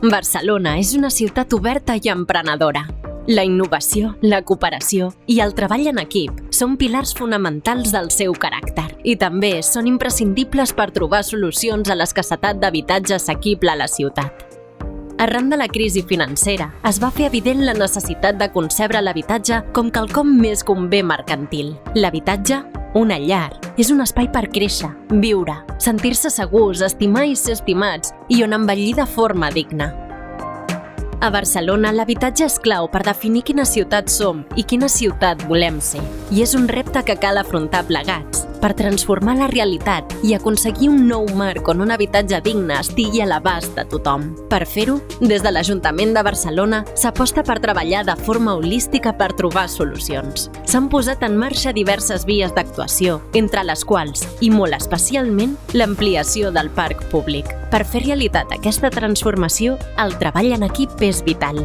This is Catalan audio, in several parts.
Barcelona és una ciutat oberta i emprenedora. La innovació, la cooperació i el treball en equip són pilars fonamentals del seu caràcter i també són imprescindibles per trobar solucions a l'escassetat d'habitatge assequible a la ciutat. Arran de la crisi financera, es va fer evident la necessitat de concebre l'habitatge com quelcom més que un bé mercantil. L'habitatge, una llar, és un espai per créixer, viure, sentir-se segurs, estimar i ser estimats i on envellir de forma digna. A Barcelona, l'habitatge és clau per definir quina ciutat som i quina ciutat volem ser. I és un repte que cal afrontar plegats per transformar la realitat i aconseguir un nou marc on un habitatge digne estigui a l'abast de tothom. Per fer-ho, des de l'Ajuntament de Barcelona s'aposta per treballar de forma holística per trobar solucions. S'han posat en marxa diverses vies d'actuació, entre les quals, i molt especialment, l'ampliació del parc públic. Per fer realitat aquesta transformació, el treball en equip és vital.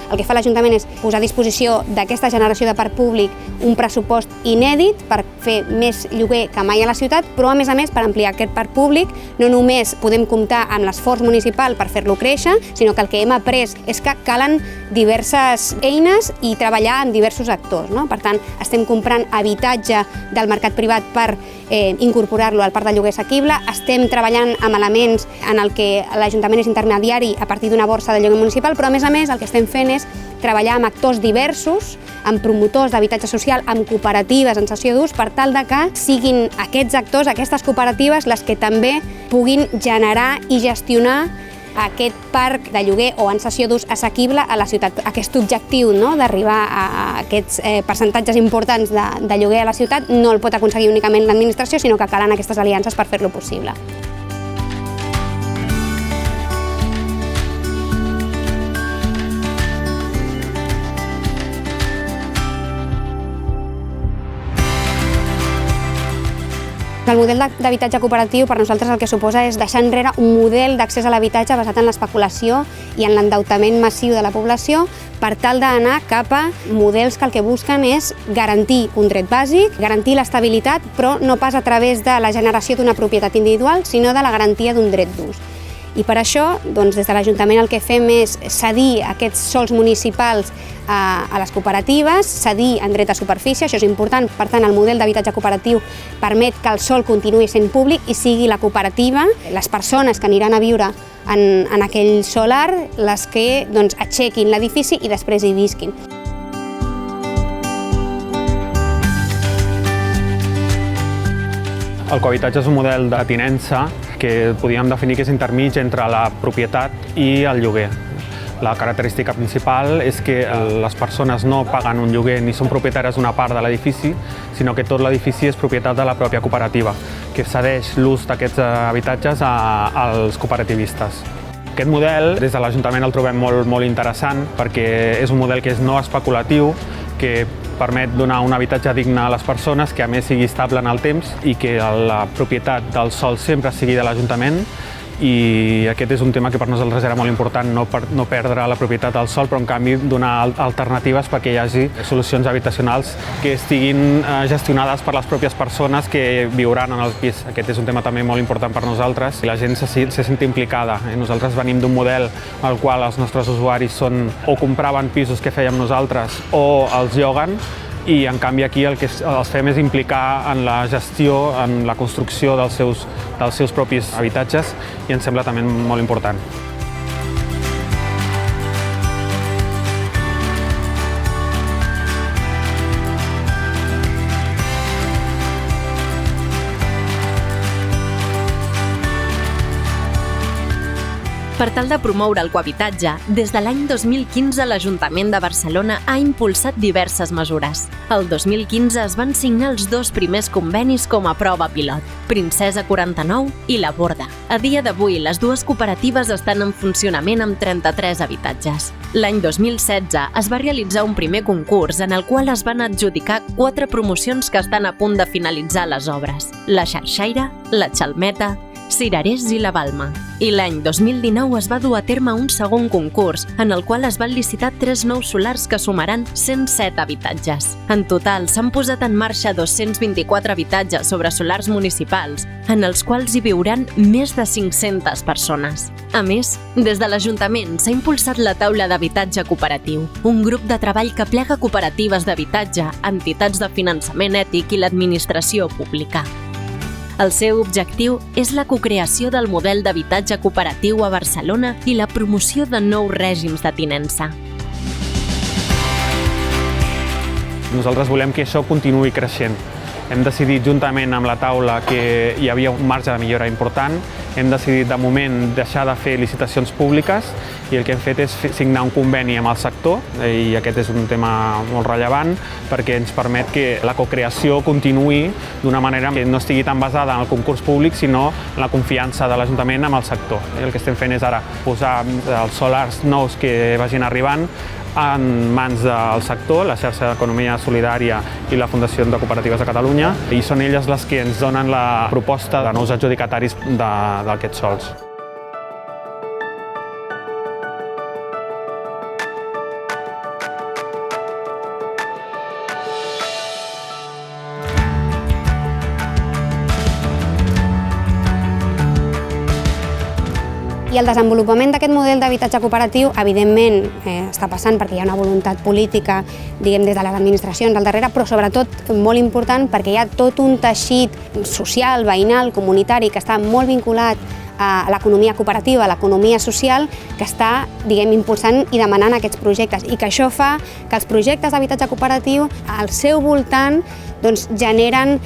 El que fa l'Ajuntament és posar a disposició d'aquesta generació de parc públic un pressupost inèdit per fer més lloguer que mai a la ciutat, però a més per ampliar aquest parc públic no només podem comptar amb l'esforç municipal per fer-lo créixer, sinó que el que hem après és que calen diverses eines i treballar amb diversos actors. Per tant, estem comprant habitatge del mercat privat per incorporar-lo al parc de lloguer assequible, estem treballant amb elements en el que l'Ajuntament és intermediari a partir d'una borsa de lloguer municipal, però a més el que estem fent és treballar amb actors diversos, amb promotors d'habitatge social, amb cooperatives en cessió d'ús, per tal de que siguin aquests actors, aquestes cooperatives, les que també puguin generar i gestionar aquest parc de lloguer o en cessió d'ús assequible a la ciutat. Aquest objectiu d'arribar a aquests percentatges importants de lloguer a la ciutat no el pot aconseguir únicament l'administració, sinó que calen aquestes aliances per fer-lo possible. El model d'habitatge cooperatiu per nosaltres el que suposa és deixar enrere un model d'accés a l'habitatge basat en l'especulació i en l'endeutament massiu de la població per tal d'anar cap a models que el que busquen és garantir un dret bàsic, garantir l'estabilitat, però no pas a través de la generació d'una propietat individual, sinó de la garantia d'un dret d'ús. I per això, des de l'Ajuntament el que fem és cedir aquests sols municipals a les cooperatives, cedir en dret a superfície, això és important. Per tant, el model d'habitatge cooperatiu permet que el sòl continuï sent públic i sigui la cooperativa, les persones que aniran a viure en aquell solar, les que aixequin l'edifici i després hi visquin. El cohabitatge és un model de tinença que podríem definir que és intermig entre la propietat i el lloguer. La característica principal és que les persones no paguen un lloguer ni són propietàries d'una part de l'edifici, sinó que tot l'edifici és propietat de la pròpia cooperativa, que cedeix l'ús d'aquests habitatges als cooperativistes. Aquest model, des de l'Ajuntament el trobem molt interessant perquè és un model que és no especulatiu, que permet donar un habitatge digne a les persones, que a més sigui estable en el temps i que la propietat del sòl sempre sigui de l'Ajuntament. I aquest és un tema que per nosaltres era molt important, no perdre la propietat del sòl, però en canvi donar alternatives perquè hi hagi solucions habitacionals que estiguin gestionades per les pròpies persones que viuran en el pis. Aquest és un tema també molt important per nosaltres i la gent se sent implicada. Nosaltres venim d'un model en el qual els nostres usuaris o compraven pisos que fèiem nosaltres o els lloguen, i en canvi aquí el que els fem és implicar en la gestió, en la construcció dels seus propis habitatges, i ens sembla també molt important. Per tal de promoure el cohabitatge, des de l'any 2015 l'Ajuntament de Barcelona ha impulsat diverses mesures. El 2015 es van signar els 2 primers convenis com a prova pilot, Princesa 49 i La Borda. A dia d'avui, les 2 cooperatives estan en funcionament amb 33 habitatges. L'any 2016 es va realitzar un primer concurs en el qual es van adjudicar 4 promocions que estan a punt de finalitzar les obres: la Xarxaire, la Xalmeta Cirerers i la Balma. I l'any 2019 es va dur a terme un segon concurs, en el qual es van licitar 3 nous solars que sumaran 107 habitatges. En total, s'han posat en marxa 224 habitatges sobre solars municipals, en els quals hi viuran més de 500 persones. A més, des de l'Ajuntament s'ha impulsat la Taula d'Habitatge Cooperatiu, un grup de treball que plega cooperatives d'habitatge, entitats de finançament ètic i l'administració pública. El seu objectiu és la cocreació del model d'habitatge cooperatiu a Barcelona i la promoció de nous règims de tinença. Nosaltres volem que això continuï creixent. Hem decidit juntament amb la taula que hi havia un marge de millora important. Hem decidit de moment deixar de fer licitacions públiques i el que hem fet és signar un conveni amb el sector, i aquest és un tema molt rellevant perquè ens permet que la cocreació continuï d'una manera que no estigui tan basada en el concurs públic, sinó en la confiança de l'Ajuntament amb el sector. El que estem fent és ara posar els solars nous que vagin arribant en mans del sector, la xarxa d'Economia Solidària i la Fundació de Cooperatives de Catalunya, i són elles les que ens donen la proposta de nous adjudicataris d'aquests sols. I el desenvolupament d'aquest model d'habitatge cooperatiu, evidentment, està passant perquè hi ha una voluntat política, diguem, des de les administracions al darrere, però sobretot molt important perquè hi ha tot un teixit social, veïnal, comunitari, que està molt vinculat a l'economia cooperativa, a l'economia social, que està, diguem, impulsant i demanant aquests projectes, i que això fa que els projectes d'habitatge cooperatiu al seu voltant generen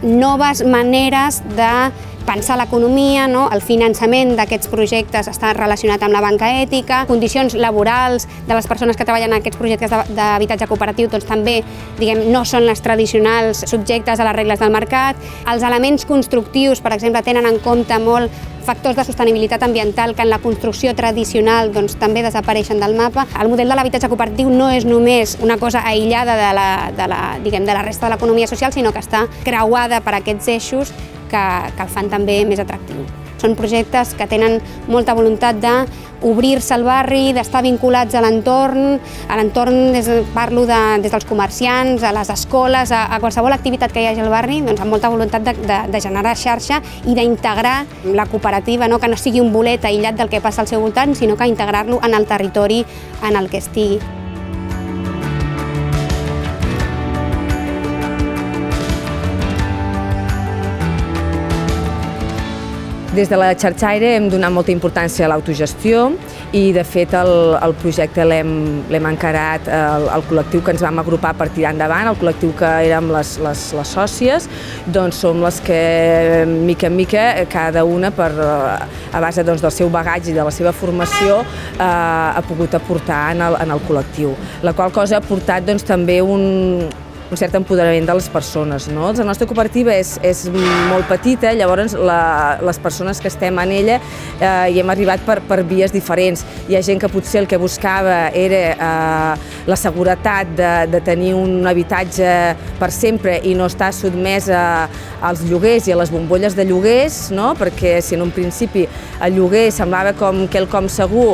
noves maneres de pensar l'economia, el finançament d'aquests projectes està relacionat amb la banca ètica, condicions laborals de les persones que treballen en aquests projectes d'habitatge cooperatiu també no són les tradicionals subjectes a les regles del mercat. Els elements constructius, per exemple, tenen en compte molt factors de sostenibilitat ambiental que en la construcció tradicional també desapareixen del mapa. El model de l'habitatge cooperatiu no és només una cosa aïllada de la resta de l'economia social, sinó que està creuada per aquests eixos que el fan també més atractiu. Són projectes que tenen molta voluntat d'obrir-se al barri, d'estar vinculats a l'entorn. A l'entorn parlo des dels comerciants, a les escoles, a qualsevol activitat que hi hagi al barri, amb molta voluntat de generar xarxa i d'integrar la cooperativa, que no sigui un bolet aïllat del que passa al seu voltant, sinó que integrar-lo en el territori en el que estigui. Des de la Xarxaire hem donat molta importància a l'autogestió i, de fet, el projecte l'hem encarat al col·lectiu que ens vam agrupar per tirar endavant, el col·lectiu que érem les sòcies, som les que, mica en mica, cada una, a base del seu bagatge i de la seva formació, ha pogut aportar en el col·lectiu. La qual cosa ha portat també un cert empoderament de les persones. La nostra cooperativa és molt petita, llavors les persones que estem en ella hi hem arribat per vies diferents. Hi ha gent que potser el que buscava era la seguretat de tenir un habitatge per sempre i no estar sotmès als lloguers i a les bombolles de lloguers, perquè si en un principi el lloguer semblava com quelcom segur,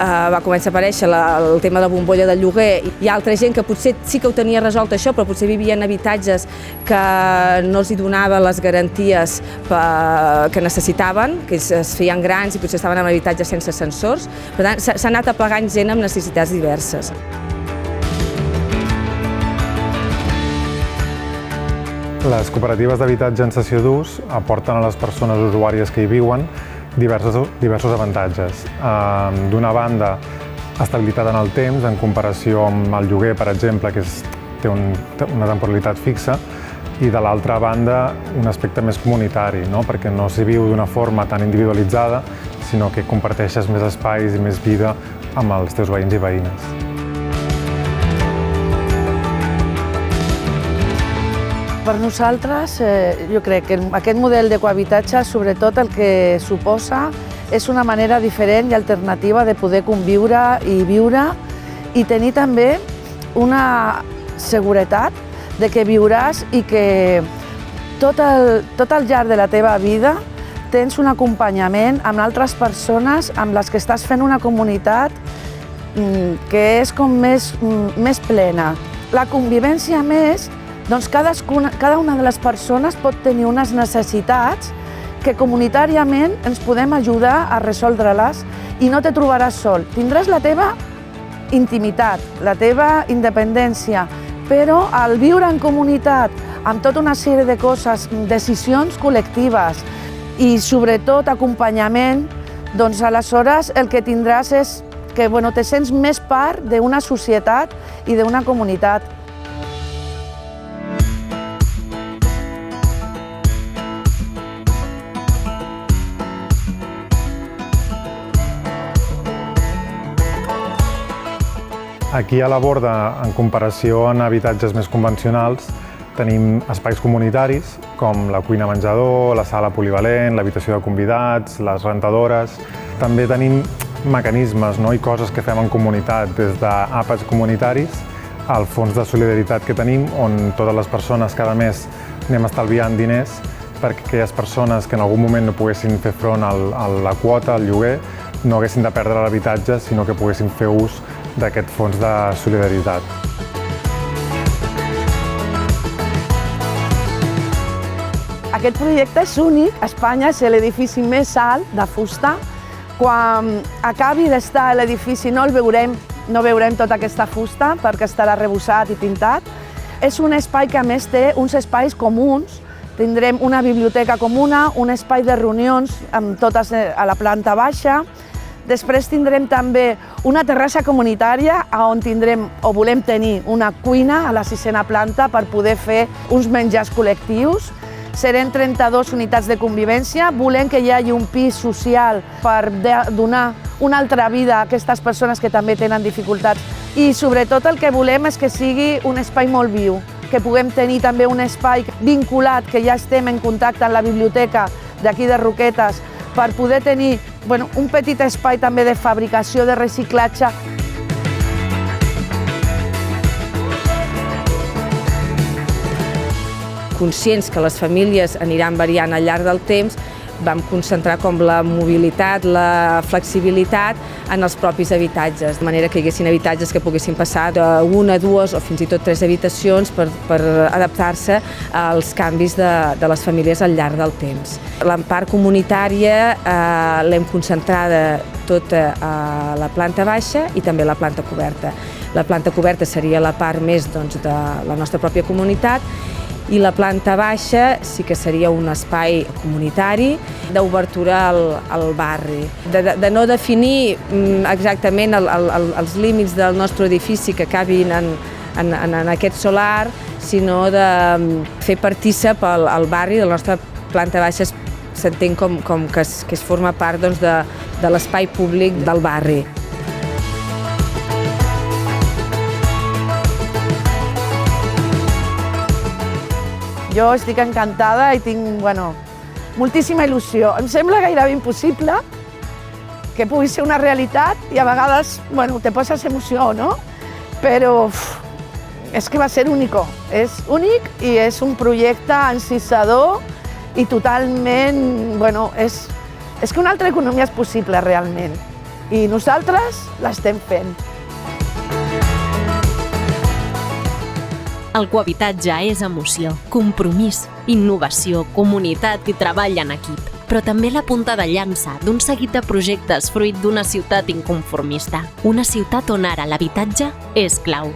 va començar a aparèixer el tema de la bombolla del lloguer. Hi ha altra gent que potser sí que ho tenia resolt això, però potser vivien en habitatges que no els donava les garanties que necessitaven, que es feien grans i potser estaven en habitatges sense ascensors. Per tant, s'ha anat aplegant gent amb necessitats diverses. Les cooperatives d'habitatge en cessió d'ús aporten a les persones usuàries que hi viuen diversos avantatges. D'una banda, estabilitat en el temps, en comparació amb el lloguer, per exemple, que té una temporalitat fixa, i de l'altra banda, un aspecte més comunitari, perquè no s'hi viu d'una forma tan individualitzada, sinó que comparteixes més espais i més vida amb els teus veïns i veïnes. Per nosaltres, jo crec que aquest model de cohabitatge, sobretot el que suposa, és una manera diferent i alternativa de poder conviure i viure i tenir també una seguretat de que viuràs i que tot al llarg de la teva vida tens un acompanyament amb altres persones amb les que estàs fent una comunitat que és com més plena. La convivència, a més, doncs cada una de les persones pot tenir unes necessitats que comunitàriament ens podem ajudar a resoldre-les i no te trobaràs sol. Tindràs la teva intimitat, la teva independència, però al viure en comunitat, amb tota una sèrie de coses, decisions col·lectives i sobretot acompanyament, doncs aleshores el que tindràs és que te sents més part d'una societat i d'una comunitat. Aquí a la Borda, en comparació amb habitatges més convencionals, tenim espais comunitaris com la cuina-menjador, la sala polivalent, l'habitació de convidats, les rentadores. També tenim mecanismes i coses que fem en comunitat, des d'àpats comunitaris al fons de solidaritat que tenim, on totes les persones cada mes anem estalviant diners perquè aquelles persones que en algun moment no poguessin fer front a la quota, al lloguer, no haguessin de perdre l'habitatge, sinó que poguessin fer ús d'aquest fons de solidaritat. Aquest projecte és únic. A Espanya és l'edifici més alt de fusta. Quan acabi d'estar l'edifici no veurem tota aquesta fusta perquè estarà arrebossat i pintat. És un espai que a més té uns espais comuns. Tindrem una biblioteca comuna, un espai de reunions amb totes a la planta baixa. Després tindrem també una terrassa comunitària on tindrem o volem tenir una cuina a la 6ª planta per poder fer uns menjars col·lectius. Serem 32 unitats de convivència. Volem que hi hagi un pis social per donar una altra vida a aquestes persones que també tenen dificultats. I sobretot el que volem és que sigui un espai molt viu, que puguem tenir també un espai vinculat, que ja estem en contacte amb la biblioteca d'aquí de Roquetes, per poder tenir un petit espai també de fabricació, de reciclatge. Conscients que les famílies aniran variant al llarg del temps, vam concentrar com la mobilitat, la flexibilitat en els propis habitatges, de manera que hi haguessin habitatges que poguessin passar d'una, dues o fins i tot 3 habitacions per adaptar-se als canvis de les famílies al llarg del temps. La part comunitària l'hem concentrada tota a la planta baixa i també a la planta coberta. La planta coberta seria la part més de la nostra pròpia comunitat, i la planta baixa sí que seria un espai comunitari d'obertura al barri. De no definir exactament els límits del nostre edifici que acabin en aquest solar, sinó de fer partícip al barri. La nostra planta baixa s'entén com que es forma part de l'espai públic del barri. Jo estic encantada i tinc moltíssima il·lusió. Em sembla gairebé impossible que pugui ser una realitat i a vegades te poses emoció, no? Però és que va ser únic. És únic i és un projecte encisador i totalment... És que una altra economia és possible realment i nosaltres l'estem fent. El cohabitatge és emoció, compromís, innovació, comunitat i treball en equip, però també la punta de llança d'un seguit de projectes fruit d'una ciutat inconformista. Una ciutat on ara l'habitatge és clau.